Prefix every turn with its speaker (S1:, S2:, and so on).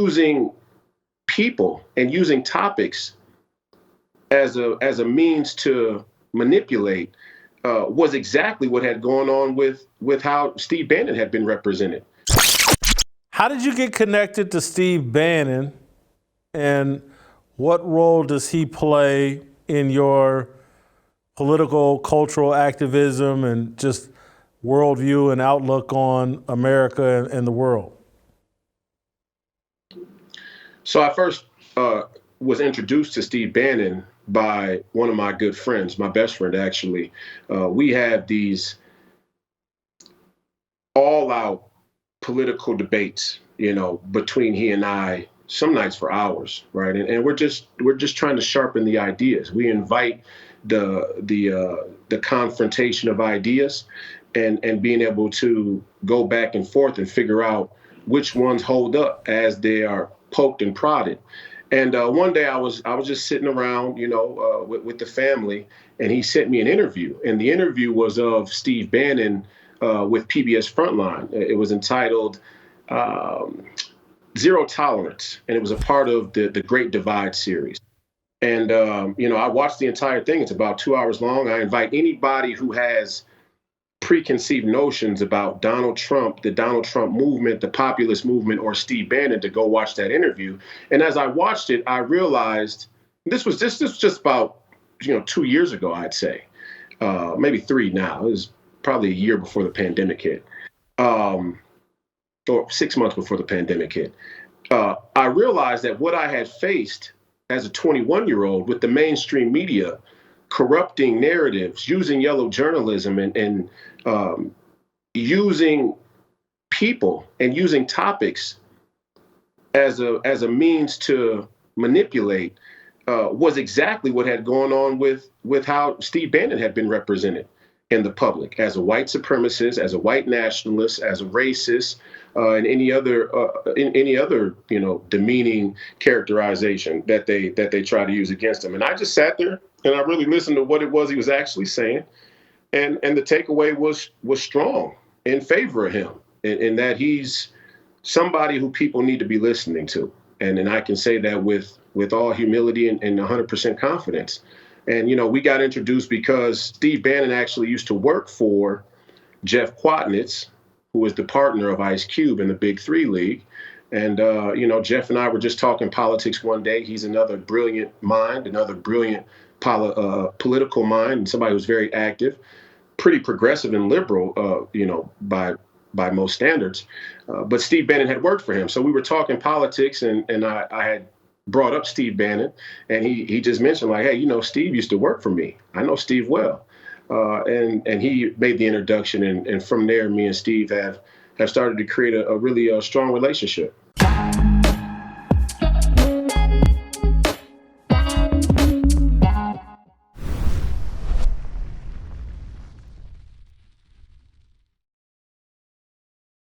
S1: using people and using topics as a means to manipulate was exactly what had gone on with how Steve Bannon had been represented.
S2: How did you get connected to Steve Bannon, and what role does he play in your political, cultural activism and just worldview and outlook on America and the world?
S1: So I first was introduced to Steve Bannon by one of my good friends, my best friend, actually. We have these all-out political debates, between he and I, some nights for hours, right? And we're just trying to sharpen the ideas. We invite the confrontation of ideas and being able to go back and forth and figure out which ones hold up as they are poked and prodded. And one day I was just sitting around, with the family, and he sent me an interview. And the interview was of Steve Bannon with PBS Frontline. It was entitled Zero Tolerance, and it was a part of the Great Divide series. And, I watched the entire thing. It's about 2 hours long. I invite anybody who has preconceived notions about Donald Trump, the Donald Trump movement, the populist movement, or Steve Bannon to go watch that interview. And as I watched it, I realized this was just about 2 years ago, I'd say, maybe 3 now. It was probably a year before the pandemic hit, or 6 months before the pandemic hit. I realized that what I had faced as a 21-year-old with the mainstream media corrupting narratives, using yellow journalism, and using people and using topics as a means to manipulate was exactly what had gone on with how Steve Bannon had been represented in the public as a white supremacist, as a white nationalist, as a racist, and any other demeaning characterization that they try to use against him. And I just sat there and I really listened to what it was he was actually saying, and the takeaway was strong in favor of him, and that he's somebody who people need to be listening to, and I can say that with all humility and 100% confidence. And we got introduced because Steve Bannon actually used to work for Jeff Quatnitz, who was the partner of Ice Cube in the Big 3 League. And, Jeff and I were just talking politics one day. He's another brilliant mind, another brilliant political mind, and somebody who's very active, pretty progressive and liberal, by most standards. But Steve Bannon had worked for him. So we were talking politics, and I had brought up Steve Bannon, and he just mentioned, like, hey, Steve used to work for me. I know Steve well. And he made the introduction, and from there, me and Steve have started to create a really strong relationship.